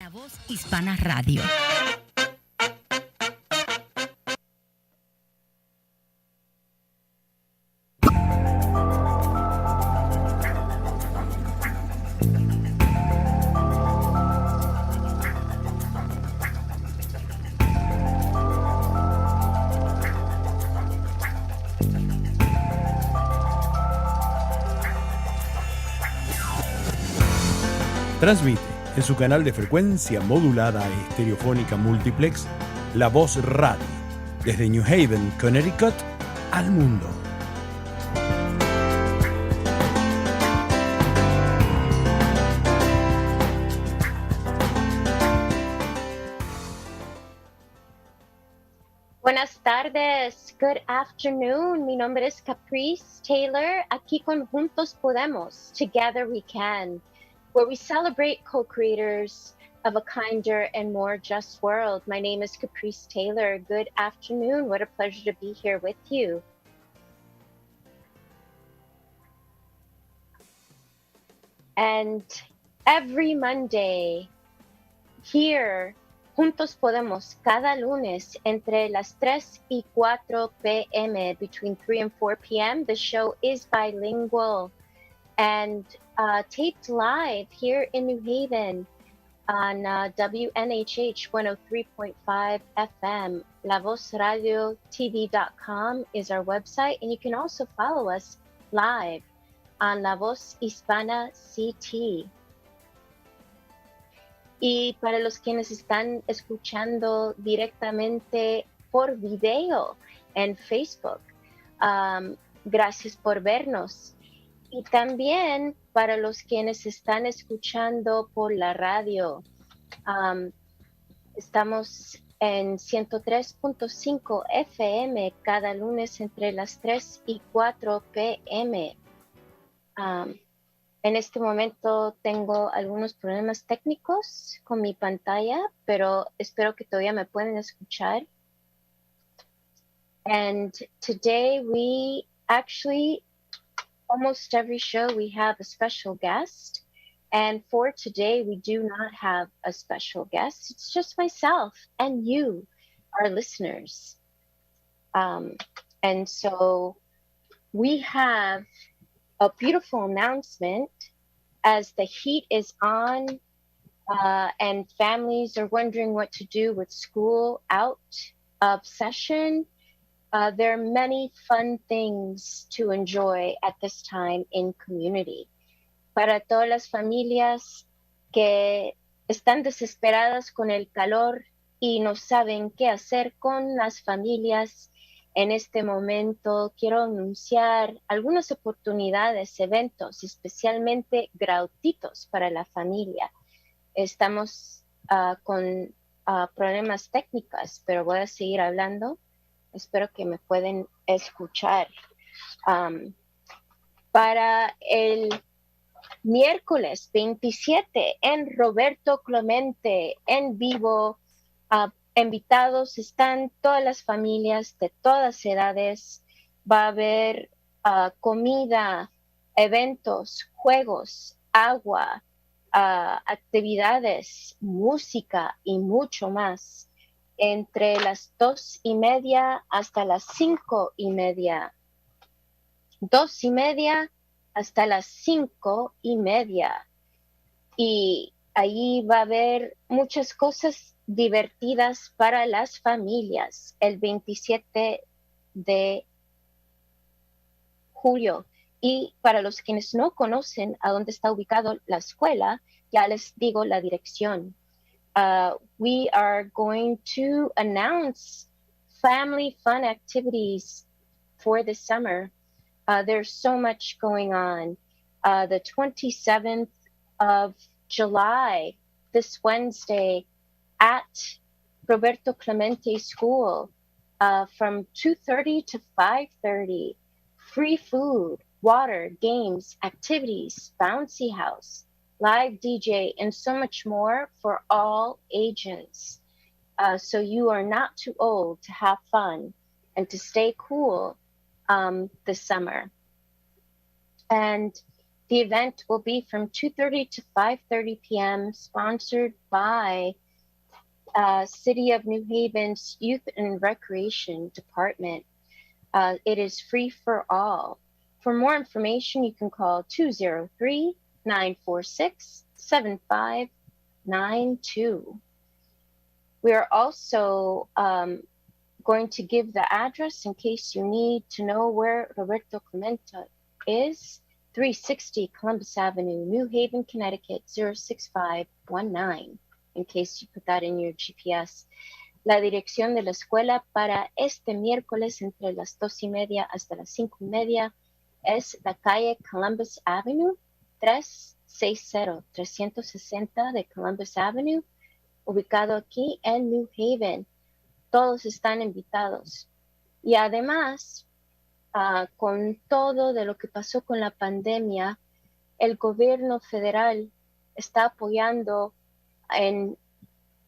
La Voz Hispana Radio. Transmite en su canal de frecuencia modulada estereofónica multiplex La Voz Radio, desde New Haven, Connecticut, al mundo. Buenas tardes, good afternoon. Mi nombre es Caprice Taylor. Aquí con Juntos Podemos, Together We Can, where we celebrate co-creators of a kinder and more just world. My name is Caprice Taylor. Good afternoon. What a pleasure to be here with you. And every Monday, here, Juntos Podemos, cada lunes, entre las 3 y 4 p.m., between 3 and 4 p.m., the show is bilingual and taped live here in New Haven on WNHH 103.5 FM. LaVozRadioTV.com is our website, and you can also follow us live on La Voz Hispana CT. Y para los quienes están escuchando directamente por video en Facebook, gracias por vernos. Y también para los quienes están escuchando por la radio, estamos en 103.5 FM cada lunes entre las 3 y 4 p.m. En este momento tengo algunos problemas técnicos con mi pantalla, pero espero que todavía me pueden escuchar. And today we actually, almost every show we have a special guest. And for today, we do not have a special guest. It's just myself and you, our listeners. And so we have a beautiful announcement as the heat is on and families are wondering what to do with school out of session. There are many fun things to enjoy at this time in community. Para todas las familias que están desesperadas con el calor y no saben qué hacer con las familias, en este momento quiero anunciar algunas oportunidades, eventos, especialmente gratuitos para la familia. Estamos con problemas técnicos, pero voy a seguir hablando. Espero que me pueden escuchar. Para el miércoles 27 en Roberto Clemente, en vivo, invitados están todas las familias de todas edades. Va a haber comida, eventos, juegos, agua, actividades, música y mucho más. Entre las 2:30 hasta las 5:30. 2:30 hasta las 5:30. Y ahí va a haber muchas cosas divertidas para las familias el 27 de julio. Y para los quienes no conocen a dónde está ubicado la escuela, ya les digo la dirección. We are going to announce family fun activities for the summer. There's so much going on. The 27th of July, this Wednesday, at Roberto Clemente School, from 2:30 to 5:30. Free food, water, games, activities, bouncy house, live DJ, and so much more for all ages. So you are not too old to have fun and to stay cool this summer. And The event will be from 2:30 to 5:30 p.m., sponsored by City of New Haven's Youth and Recreation Department. It is free for all. For more information, you can call 203-946-7592. We are also going to give the address in case you need to know where Roberto Clemente is. 360 Columbus Avenue, New Haven, Connecticut, 06519, in case you put that in your GPS. La dirección de la escuela para este miércoles entre las 2:30 hasta las 5:30 es la calle Columbus Avenue, 360 de Columbus Avenue, ubicado aquí en New Haven. Todos están invitados. Y además, con todo de lo que pasó con la pandemia, el gobierno federal está apoyando en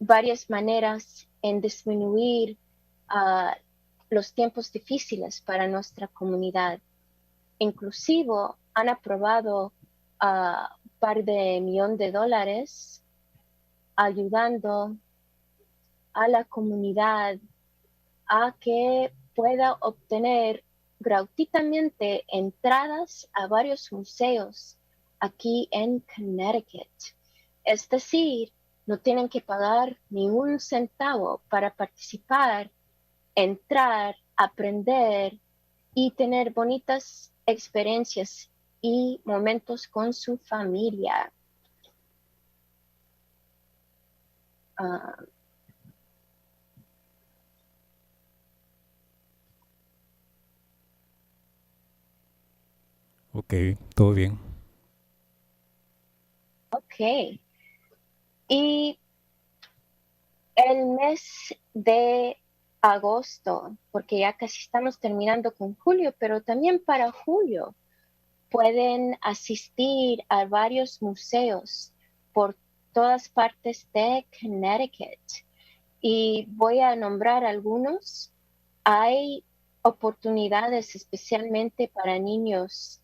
varias maneras en disminuir los tiempos difíciles para nuestra comunidad. Inclusive han aprobado un par de millones de dólares ayudando a la comunidad a que pueda obtener gratuitamente entradas a varios museos aquí en Connecticut. Es decir, no tienen que pagar ni un centavo para participar, entrar, aprender y tener bonitas experiencias y momentos con su familia. Ok, todo bien. Ok. Y el mes de agosto, porque ya casi estamos terminando con julio, pero también para julio pueden asistir a varios museos por todas partes de Connecticut. Y voy a nombrar algunos. Hay oportunidades especialmente para niños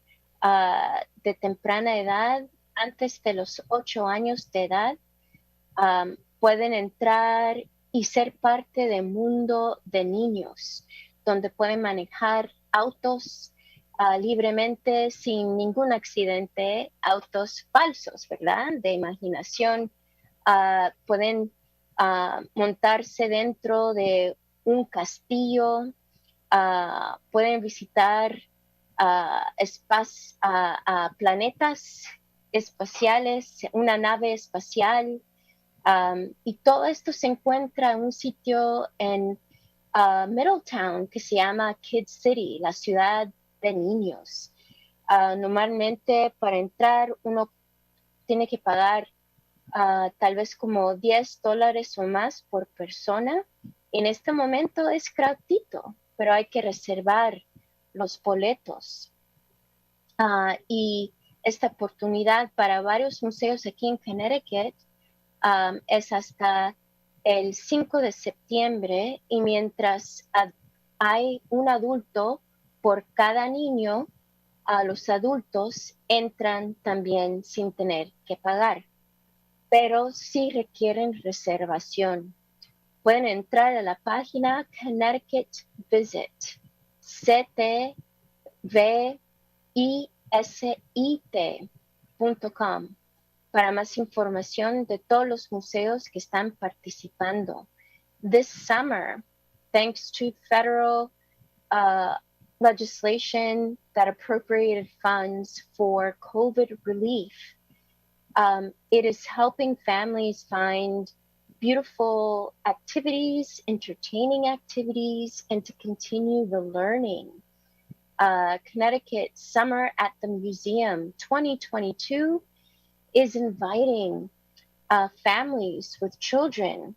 de temprana edad, antes de los 8 años de edad. Pueden entrar y ser parte del mundo de niños, donde pueden manejar autos libremente sin ningún accidente, autos falsos, ¿verdad? De imaginación. Pueden montarse dentro de un castillo, pueden visitar planetas espaciales, una nave espacial, y todo esto se encuentra en un sitio en Middletown que se llama Kid City, la ciudad de niños. Normalmente para entrar uno tiene que pagar tal vez como $10 o más por persona. En este momento es gratuito, pero hay que reservar los boletos. Y esta oportunidad para varios museos aquí en Connecticut es hasta el 5 de septiembre, y mientras hay un adulto por cada niño, los adultos entran también sin tener que pagar, pero sí requieren reservación. Pueden entrar a la página Connecticut Visit, ctvisit.com, para más información de todos los museos que están participando. This summer, thanks to federal legislation that appropriated funds for COVID relief, it is helping families find beautiful activities, entertaining activities, and to continue the learning. Connecticut Summer at the Museum 2022 is inviting families with children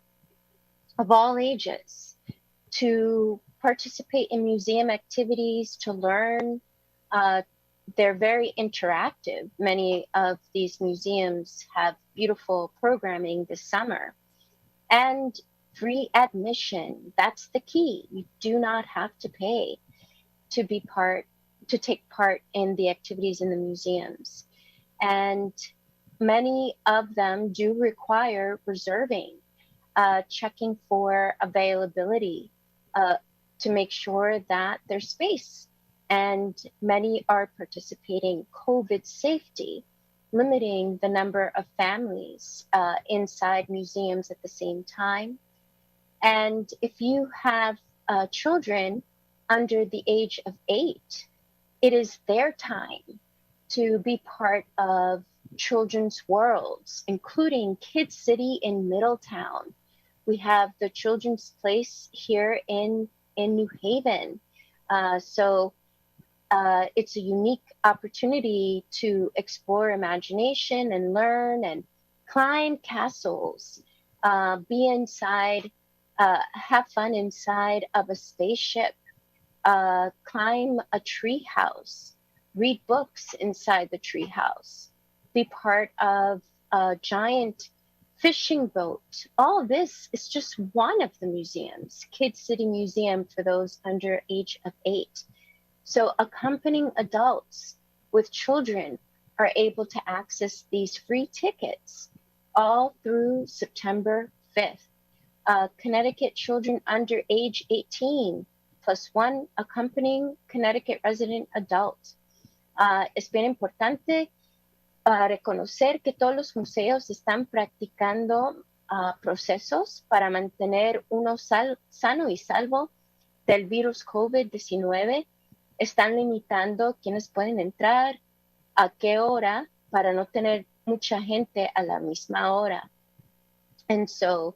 of all ages to participate in museum activities, to learn. They're very interactive. Many of these museums have beautiful programming this summer. And free admission, that's the key. You do not have to pay to take part in the activities in the museums. and many of them do require reserving, checking for availability to make sure that there's space. And many are participating COVID safety, limiting the number of families inside museums at the same time. And if you have children under the age of 8, it is their time to be part of children's worlds, including Kid City in Middletown. We have the Children's Place here in New Haven. So it's a unique opportunity to explore imagination and learn and climb castles, be inside, have fun inside of a spaceship, climb a tree house, read books inside the tree house, be part of a giant fishing boat. All this is just one of the museums, Kid City Museum for those under age of 8. So accompanying adults with children are able to access these free tickets all through September 5th. Connecticut children under age 18 plus one accompanying Connecticut resident adult. Es bien importante reconocer que todos los museos están practicando procesos para mantener uno sano y salvo del virus COVID-19. Están limitando quiénes pueden entrar, a qué hora, para no tener mucha gente a la misma hora. And so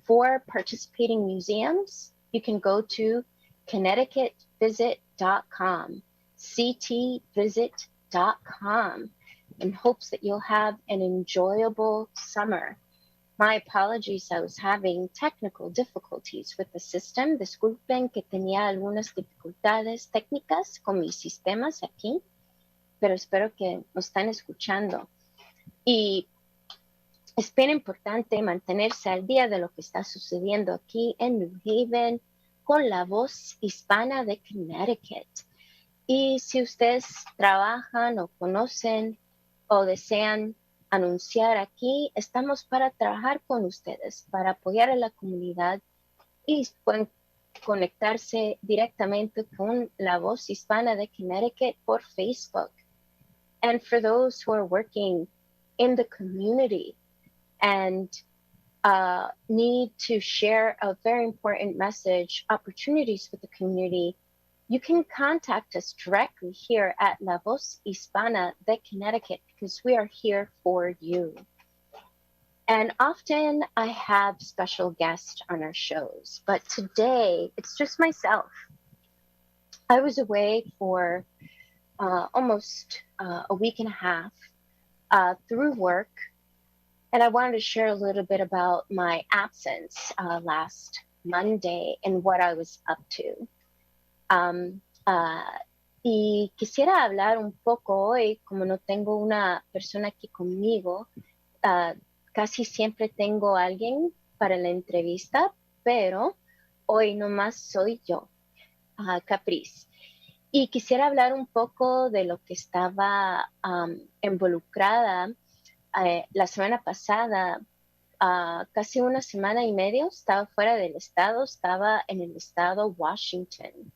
for participating museums, you can go to ConnecticutVisit.com, ctvisit.com, in hopes that you'll have an enjoyable summer. My apologies, I was having technical difficulties with the system. Disculpen que tenía algunas dificultades técnicas con mis sistemas aquí, pero espero que nos están escuchando. Y es bien importante mantenerse al día de lo que está sucediendo aquí en New Haven con la voz hispana de Connecticut. Y si ustedes trabajan o conocen o desean anunciar aquí, estamos para trabajar con ustedes, para apoyar a la comunidad, y pueden conectarse directamente con la voz hispana de Connecticut por Facebook. And for those who are working in the community and need to share a very important message, opportunities with the community, you can contact us directly here at La Voz Hispana de Connecticut, because we are here for you. And often I have special guests on our shows, but today it's just myself. I was away for almost a week and a half through work, and I wanted to share a little bit about my absence last Monday and what I was up to. Y quisiera hablar un poco hoy, como no tengo una persona aquí conmigo, casi siempre tengo alguien para la entrevista, pero hoy nomás soy yo, Caprice. Y quisiera hablar un poco de lo que estaba involucrada la semana pasada. Casi una semana y media estaba fuera del estado, estaba en el estado Washington,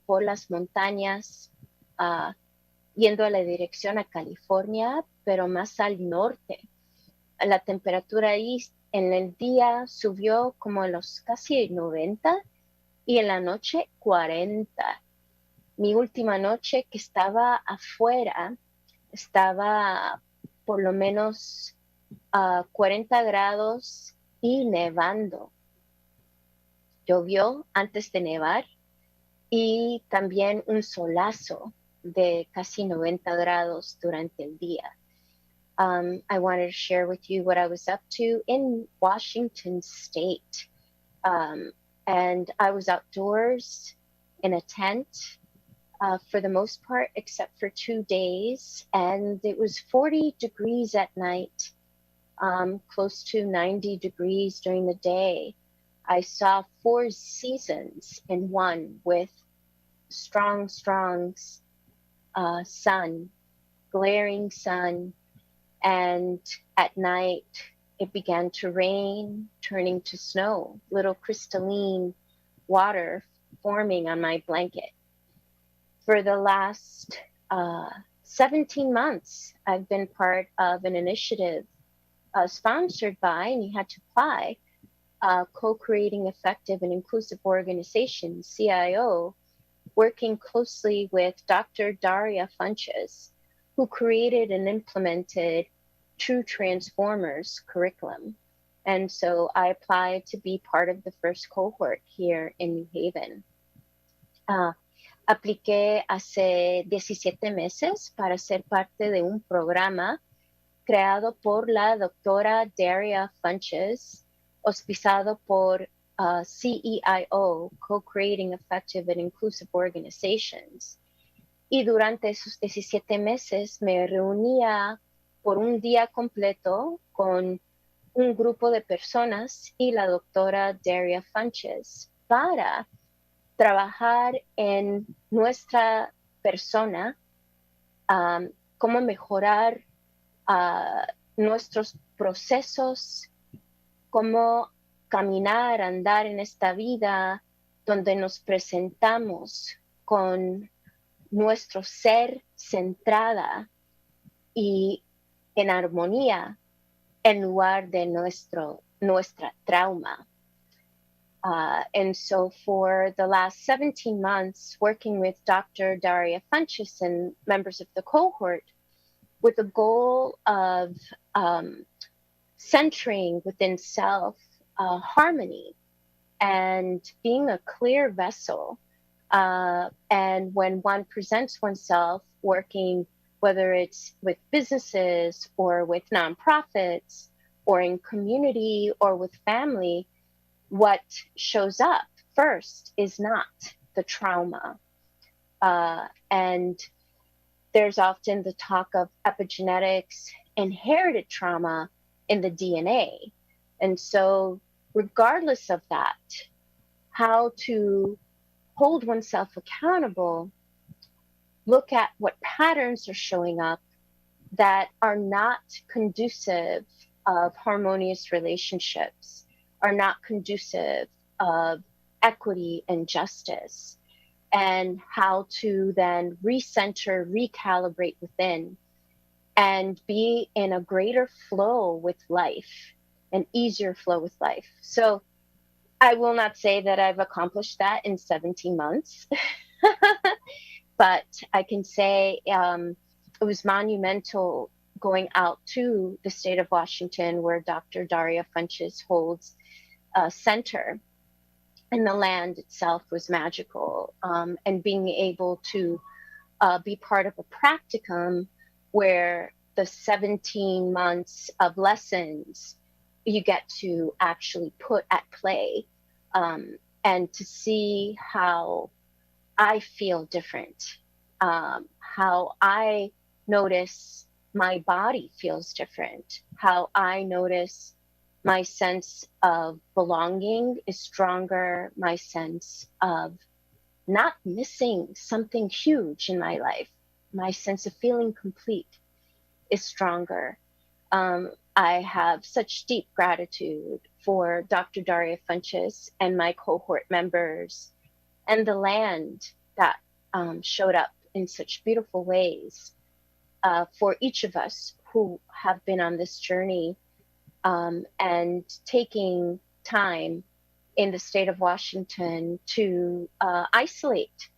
por las montañas, yendo a la dirección a California, pero más al norte. La temperatura ahí en el día subió como a los casi 90 y en la noche 40. Mi última noche que estaba afuera estaba por lo menos 40 grados y nevando. Llovió antes de nevar y también un solazo de casi 90 grados durante el día. I wanted to share with you what I was up to in Washington State. And I was outdoors in a tent for the most part, except for 2 days. And it was 40 degrees at night, close to 90 degrees during the day. I saw 4 seasons in one, with strong sun glaring sun, and at night it began to rain, turning to snow, little crystalline water forming on my blanket. For the last 17 months, I've been part of an initiative sponsored by, and you had to apply, Co-Creating Effective and Inclusive Organizations, CIO, working closely with Dr. Daria Funches, who created and implemented True Transformers curriculum. And so I applied to be part of the first cohort here in New Haven. Apliqué hace 17 meses para ser parte de un programa creado por la doctora Daria Funches, auspiciado por CEIO, Co-Creating Effective and Inclusive Organizations. Y durante esos 17 meses me reunía por un día completo con un grupo de personas y la doctora Daria Funches para trabajar en nuestra persona, cómo mejorar nuestros procesos, cómo caminar, andar en esta vida donde nos presentamos con nuestro ser centrada y en armonía en lugar de nuestra trauma. And so for the last 17 months, working with Dr. Daria Funches and members of the cohort with the goal of centering within self harmony and being a clear vessel. And when one presents oneself working, whether it's with businesses or with nonprofits or in community or with family, what shows up first is not the trauma. And there's often the talk of epigenetics, inherited trauma in the DNA. And so regardless of that, how to hold oneself accountable, look at what patterns are showing up that are not conducive of harmonious relationships, are not conducive of equity and justice, and how to then recenter, recalibrate within, and be in a greater flow with life, an easier flow with life. So I will not say that I've accomplished that in 17 months, but I can say it was monumental going out to the state of Washington, where Dr. Daria Funches holds a center, and the land itself was magical. And being able to be part of a practicum where the 17 months of lessons you get to actually put at play, and to see how I feel different, how I notice my body feels different, how I notice my sense of belonging is stronger, my sense of not missing something huge in my life, my sense of feeling complete is stronger. I have such deep gratitude for Dr. Daria Funches and my cohort members and the land that showed up in such beautiful ways for each of us who have been on this journey, and taking time in the state of Washington to isolate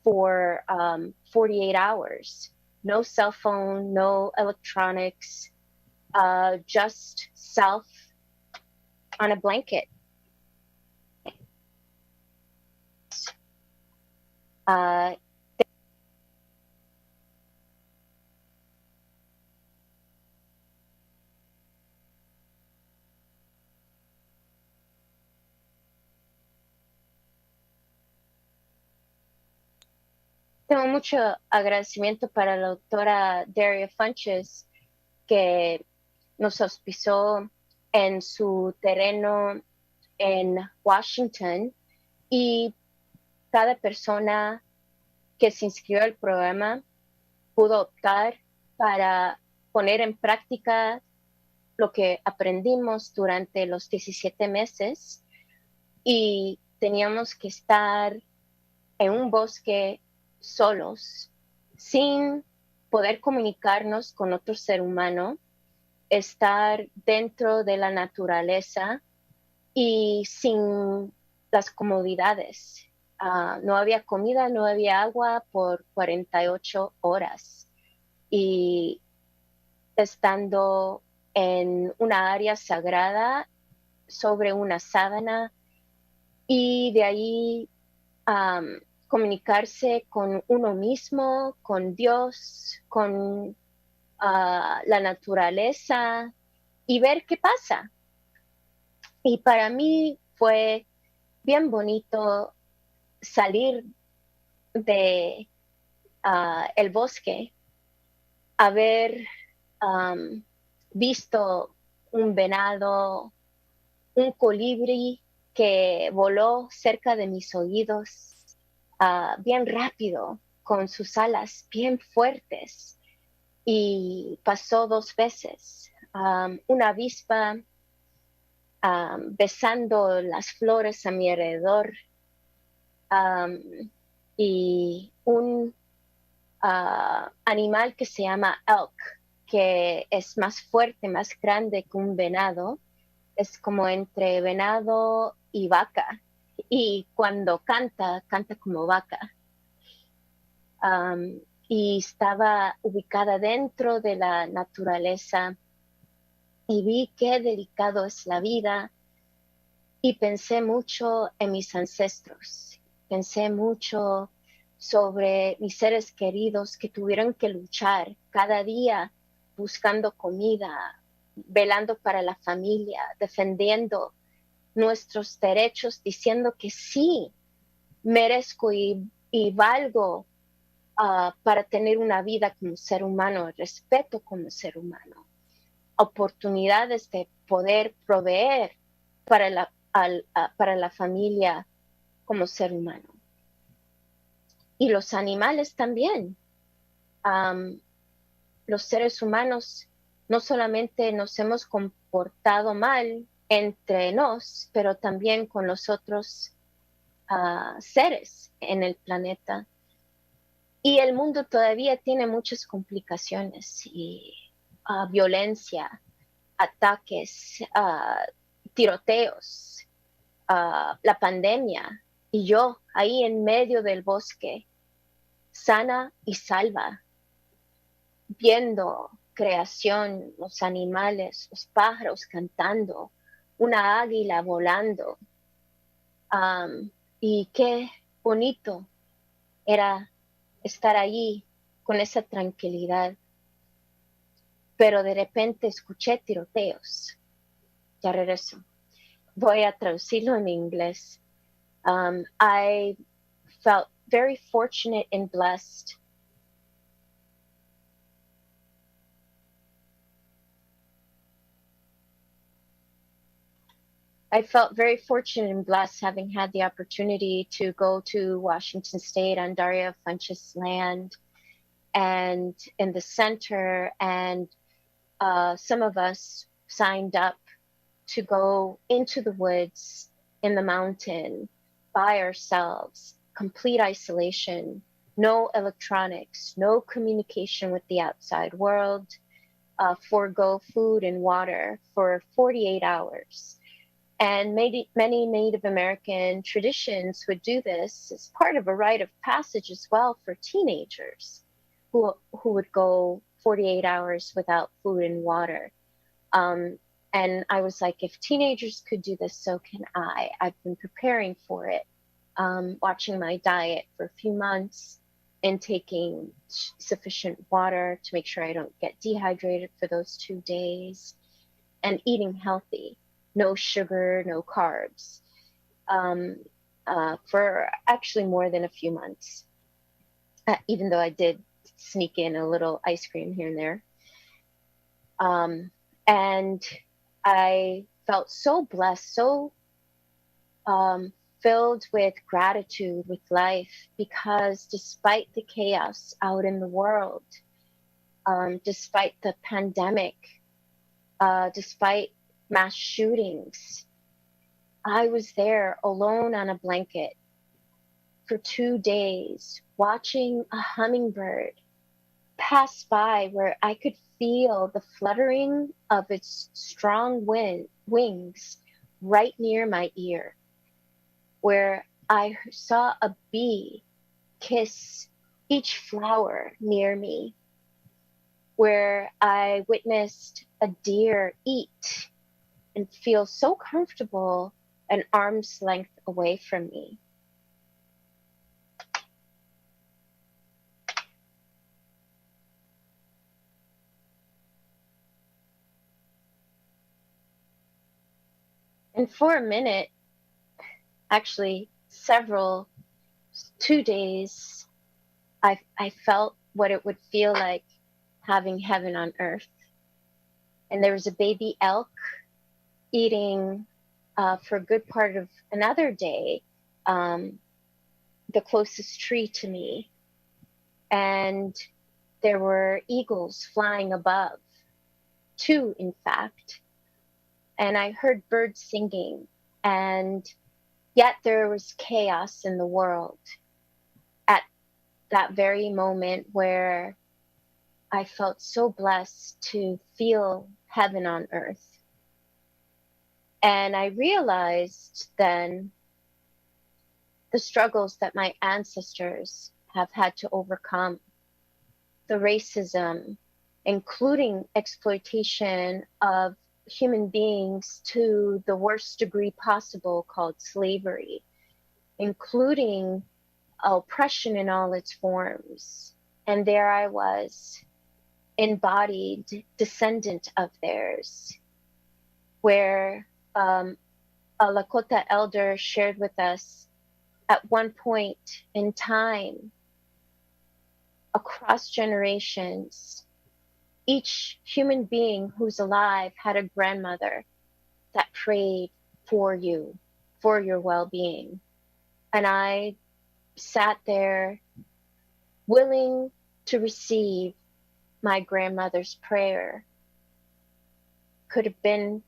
for 48 hours. No cell phone, no electronics, just self on a blanket. Tengo mucho agradecimiento para la doctora Daria Funches, que nos auspiciou en su terreno en Washington, y cada persona que se inscribió al programa pudo optar para poner en práctica lo que aprendimos durante los 17 meses y teníamos que estar en un bosque solos, sin poder comunicarnos con otro ser humano, estar dentro de la naturaleza y sin las comodidades. No había comida, no había agua por 48 horas. Y estando en una área sagrada sobre una sábana y de ahí comunicarse con uno mismo, con Dios, con la naturaleza y ver qué pasa. Y para mí fue bien bonito salir de el bosque, haber visto un venado, un colibrí que voló cerca de mis oídos, bien rápido, con sus alas bien fuertes, y pasó 2 veces. Una avispa besando las flores a mi alrededor, um, y un animal que se llama elk, que es más fuerte, más grande que un venado, es como entre venado y vaca, y cuando canta, canta como vaca. Um, y estaba ubicada dentro de la naturaleza y vi qué delicado es la vida y pensé mucho en mis ancestros, pensé mucho sobre mis seres queridos que tuvieron que luchar cada día buscando comida, velando para la familia, defendiendo nuestros derechos, diciendo que sí, merezco y valgo para tener una vida como ser humano, respeto como ser humano, oportunidades de poder proveer para para la familia como ser humano. Y los animales también. Um, los seres humanos no solamente nos hemos comportado mal entre nos, pero también con los otros seres en el planeta. Y el mundo todavía tiene muchas complicaciones y violencia, ataques, tiroteos, la pandemia. Y yo ahí en medio del bosque, sana y salva, viendo creación, los animales, los pájaros cantando, una águila volando. Y qué bonito era estar allí con esa tranquilidad. Pero de repente escuché tiroteos. Ya regreso. Voy a traducirlo en inglés. I felt very fortunate and blessed. I felt very fortunate and blessed having had the opportunity to go to Washington State on Daria Funchess land and in the center. And some of us signed up to go into the woods, in the mountain, by ourselves, complete isolation, no electronics, no communication with the outside world, forego food and water for 48 hours. And many Native American traditions would do this as part of a rite of passage as well for teenagers who would go 48 hours without food and water. And I was like, if teenagers could do this, so can I. I've been preparing for it, watching my diet for a few months and taking sufficient water to make sure I don't get dehydrated for those 2 days, and eating healthy, no sugar, no carbs, for actually more than a few months, even though I did sneak in a little ice cream here and there. And I felt so blessed, so filled with gratitude with life, because despite the chaos out in the world, despite the pandemic, despite mass shootings. I was there alone on a blanket for 2 days, watching a hummingbird pass by where I could feel the fluttering of its strong wings right near my ear, where I saw a bee kiss each flower near me, where I witnessed a deer eat and feel so comfortable an arm's length away from me. And for a minute, actually several, 2 days, I felt what it would feel like having heaven on earth. And there was a baby elk eating for a good part of another day, the closest tree to me. And there were eagles flying above, two, in fact. And I heard birds singing, and yet there was chaos in the world at that very moment where I felt so blessed to feel heaven on earth. And I realized then the struggles that my ancestors have had to overcome, the racism, including exploitation of human beings to the worst degree possible, called slavery, including oppression in all its forms. And there I was, embodied descendant of theirs, where a Lakota elder shared with us at one point in time, across generations, each human being who's alive had a grandmother that prayed for you, for your well-being. And I sat there willing to receive my grandmother's prayer. Could have been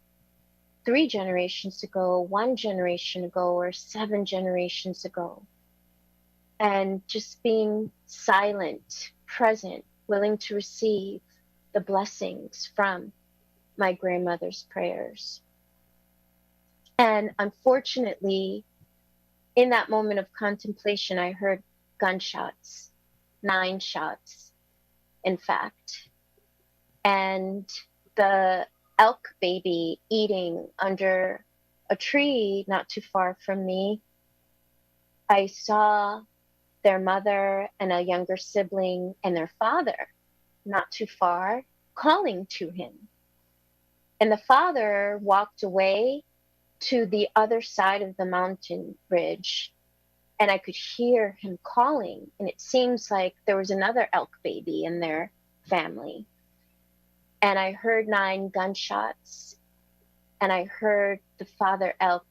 3 generations ago, 1 generation ago, or 7 generations ago. And just being silent, present, willing to receive the blessings from my grandmother's prayers. And unfortunately, in that moment of contemplation, I heard gunshots, 9 shots, in fact. And the elk baby eating under a tree not too far from me, I saw their mother and a younger sibling and their father not too far calling to him. And the father walked away to the other side of the mountain ridge, and I could hear him calling. And it seems like there was another elk baby in their family. And I heard 9 gunshots, and I heard the father elk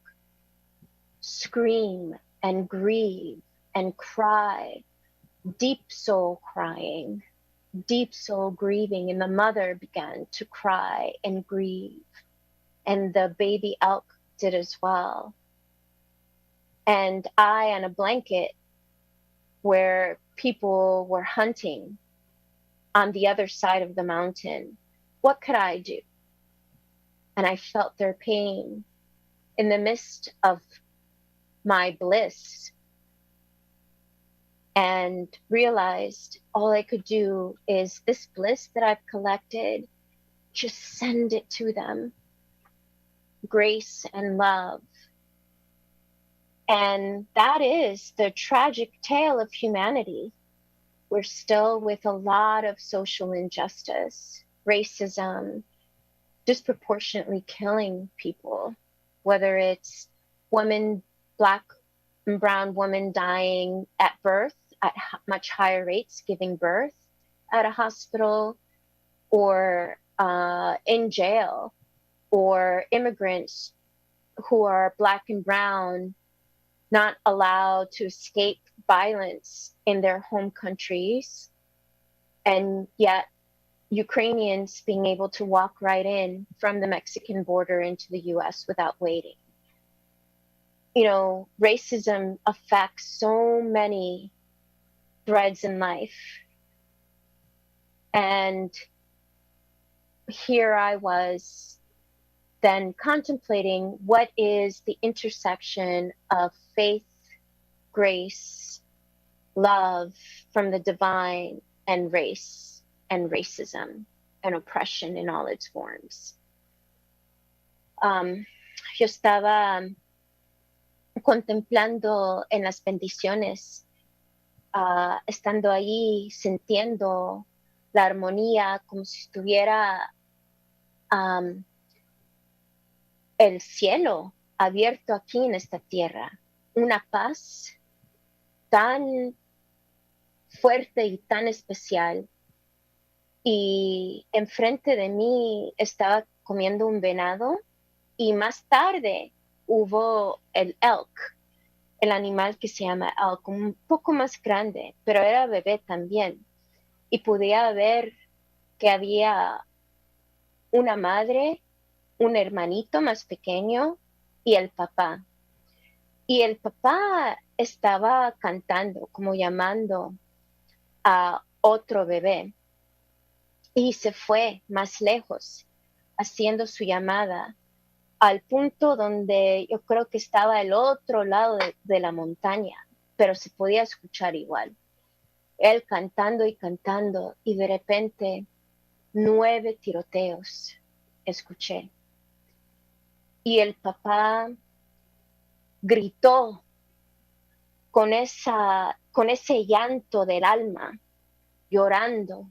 scream and grieve and cry, deep soul crying, deep soul grieving. And the mother began to cry and grieve, and the baby elk did as well. And I, on a blanket where people were hunting on the other side of the mountain, what could I do? And I felt their pain in the midst of my bliss, and realized all I could do is this bliss that I've collected, just send it to them. Grace and love. And that is the tragic tale of humanity. We're still with a lot of social injustice, racism, disproportionately killing people, whether it's women, Black and brown women dying at birth at much higher rates, giving birth at a hospital, or in jail, or immigrants who are Black and brown not allowed to escape violence in their home countries, and yet Ukrainians being able to walk right in from the Mexican border into the US without waiting. You know, racism affects so many threads in life. And here I was then contemplating what is the intersection of faith, grace, love from the divine, and race and racism and oppression in all its forms. Yo estaba contemplando en las bendiciones, estando ahí, sintiendo la armonía como si estuviera el cielo abierto aquí en esta tierra, una paz tan fuerte y tan especial. Y enfrente de mí estaba comiendo un venado y más tarde hubo el elk, el animal que se llama elk, un poco más grande, pero era bebé también. Y podía ver que había una madre, un hermanito más pequeño y el papá. Y el papá estaba cantando, como llamando a otro bebé. Y se fue más lejos, haciendo su llamada, al punto donde yo creo que estaba el otro lado de la montaña, pero se podía escuchar igual. Él cantando y de repente 9 tiroteos escuché. Y el papá gritó con ese llanto del alma, llorando.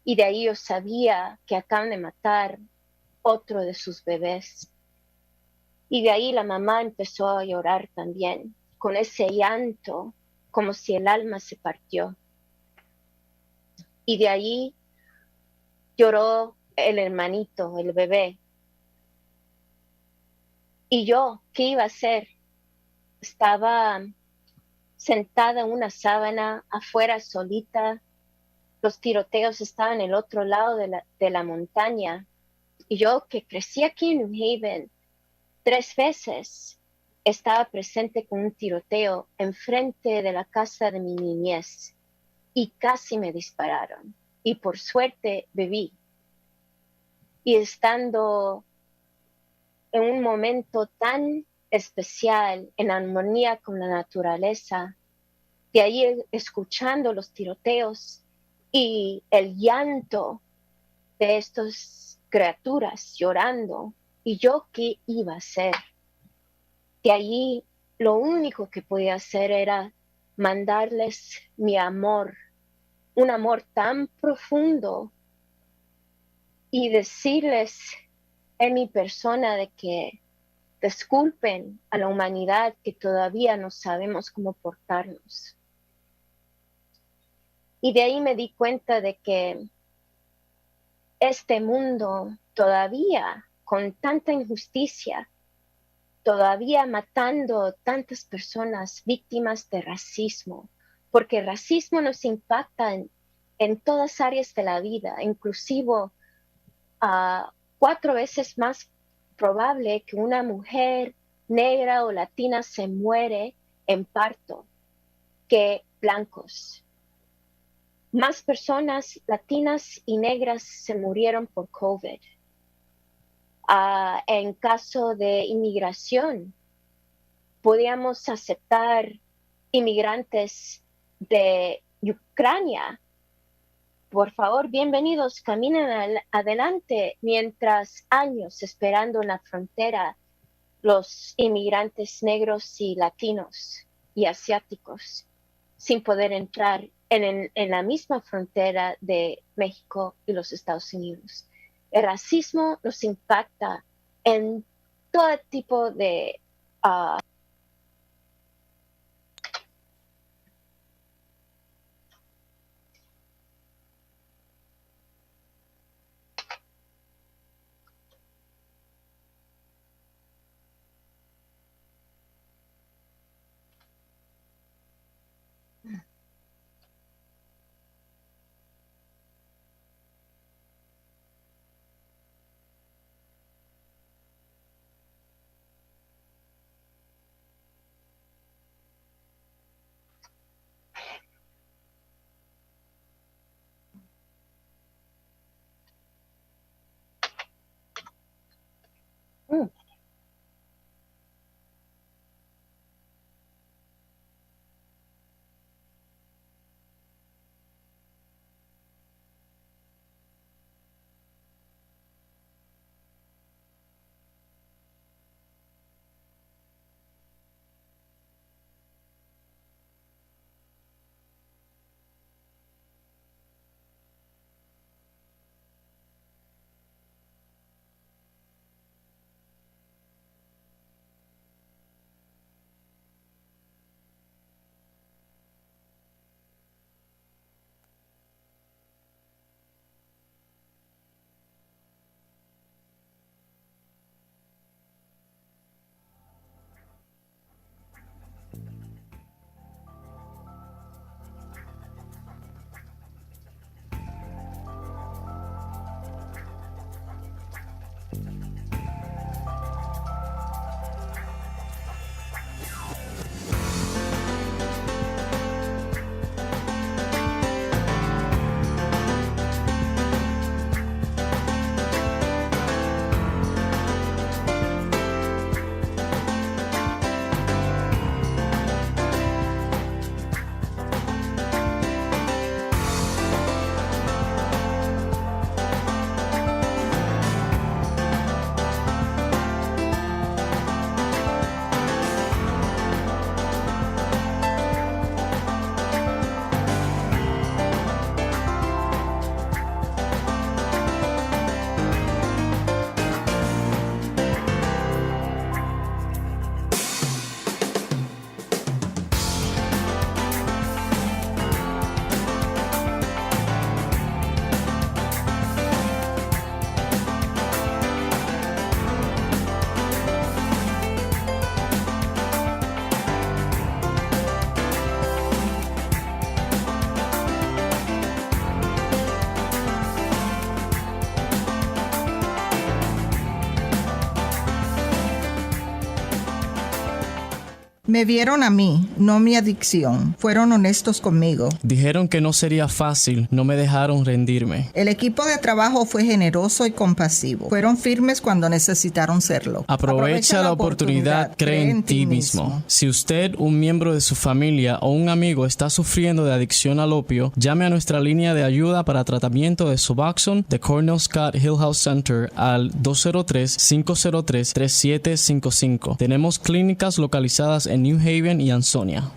Y de ahí yo sabía que acaban de matar otro de sus bebés. Y de ahí la mamá empezó a llorar también, con ese llanto, como si el alma se partió. Y de ahí lloró el hermanito, el bebé. Y yo, ¿qué iba a hacer? Estaba sentada en una sábana afuera solita. Los tiroteos estaban en el otro lado de la montaña. Y yo, que crecí aquí en New Haven 3 veces, estaba presente con un tiroteo enfrente de la casa de mi niñez y casi me dispararon. Y por suerte viví. Y estando en un momento tan especial, en armonía con la naturaleza, de ahí escuchando los tiroteos y el llanto de estas criaturas llorando, y yo qué iba a hacer. De allí lo único que podía hacer era mandarles mi amor, un amor tan profundo, y decirles en mi persona de que disculpen a la humanidad que todavía no sabemos cómo portarnos. Y de ahí me di cuenta de que este mundo todavía, con tanta injusticia, todavía matando tantas personas víctimas de racismo, porque el racismo nos impacta en todas áreas de la vida, inclusive 4 veces más probable que una mujer negra o latina se muere en parto que blancos. Más personas latinas y negras se murieron por COVID. En caso de inmigración, podíamos aceptar inmigrantes de Ucrania. Por favor, bienvenidos, caminen adelante, mientras años esperando en la frontera los inmigrantes negros y latinos y asiáticos sin poder entrar en la misma frontera de México y los Estados Unidos. El racismo nos impacta en todo tipo de Me vieron a mí, no mi adicción. Fueron honestos conmigo. Dijeron que no sería fácil, no me dejaron rendirme. El equipo de trabajo fue generoso y compasivo. Fueron firmes cuando necesitaron serlo. Aprovecha la oportunidad, cree en ti mismo. Si usted, un miembro de su familia o un amigo está sufriendo de adicción al opio, llame a nuestra línea de ayuda para tratamiento de Suboxone de Cornell Scott Hillhouse Center al 203-503-3755. Tenemos clínicas localizadas en New Haven y Ansonia.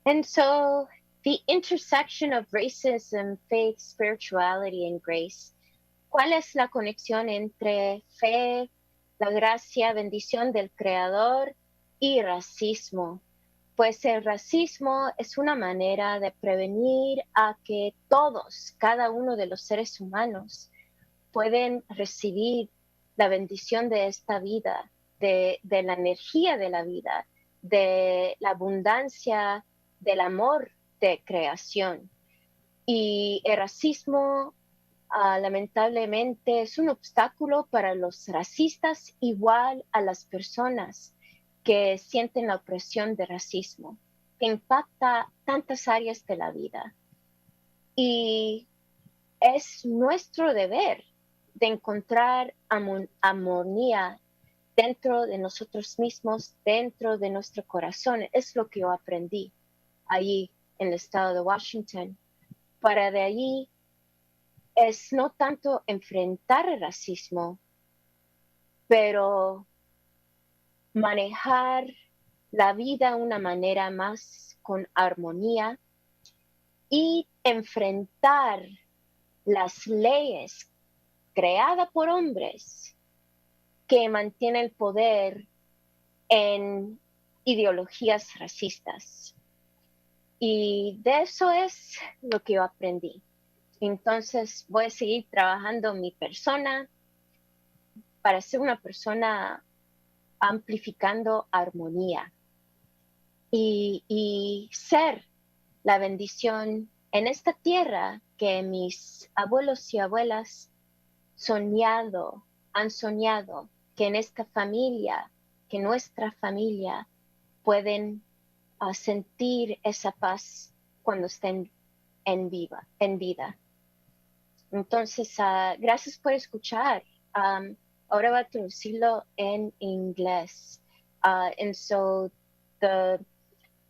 And so the intersection of racism, faith, spirituality, and grace. ¿Cuál es la conexión entre fe, la gracia, bendición del Creador y racismo? Pues el racismo es una manera de prevenir a que todos, cada uno de los seres humanos, pueden recibir la bendición de esta vida, de la energía de la vida, de la abundancia, del amor de creación. Y el racismo, lamentablemente, es un obstáculo para los racistas, igual a las personas que sienten la opresión de racismo, que impacta tantas áreas de la vida. Y es nuestro deber de encontrar armonía dentro de nosotros mismos, dentro de nuestro corazón. Es lo que yo aprendí allí en el estado de Washington. Para de allí es no tanto enfrentar el racismo, pero manejar la vida de una manera más con armonía y enfrentar las leyes creadas por hombres que mantienen el poder en ideologías racistas. Y de eso es lo que yo aprendí. Entonces voy a seguir trabajando mi persona para ser una persona amplificando armonía y ser la bendición en esta tierra que mis abuelos y abuelas han soñado que en esta familia, que nuestra familia pueden sentir esa paz cuando estén en vida. Entonces, gracias por escuchar. Ahora va a traducirlo en inglés. And so the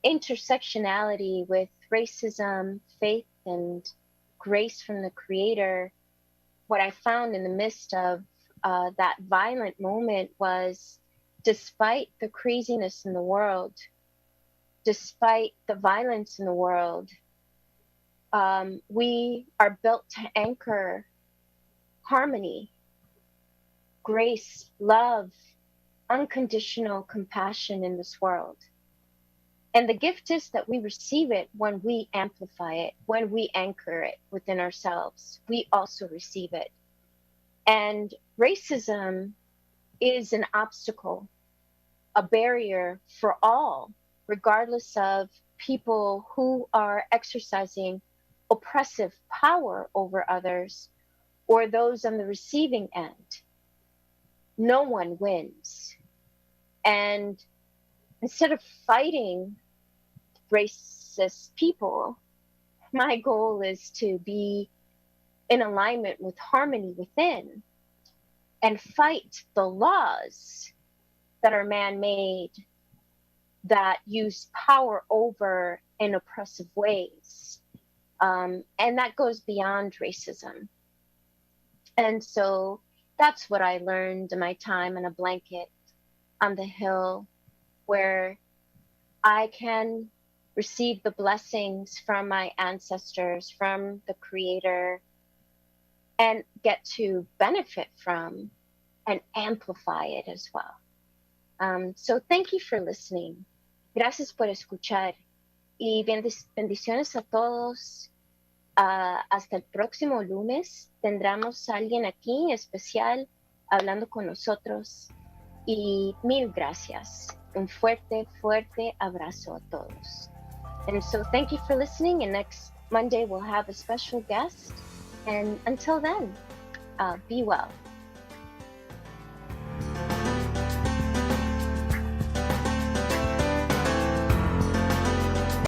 intersectionality with racism, faith, and grace from the Creator, what I found in the midst of that violent moment was, despite the craziness in the world, despite the violence in the world, we are built to anchor harmony, grace, love, unconditional compassion in this world. And the gift is that we receive it when we amplify it, when we anchor it within ourselves. We also receive it. And racism is an obstacle, a barrier for all, regardless of people who are exercising oppressive power over others or those on the receiving end. No one wins. And instead of fighting racist people, my goal is to be in alignment with harmony within and fight the laws that are man-made that use power over in oppressive ways. And that goes beyond racism. And so that's what I learned in my time in a blanket on the hill, where I can receive the blessings from my ancestors, from the Creator, and get to benefit from and amplify it as well. So thank you for listening. Gracias por escuchar. Y bendiciones a todos. Hasta el próximo lunes tendremos a alguien aquí especial hablando con nosotros. Y mil gracias. Un fuerte, fuerte abrazo a todos. And so thank you for listening. And next Monday we'll have a special guest. And until then, be well.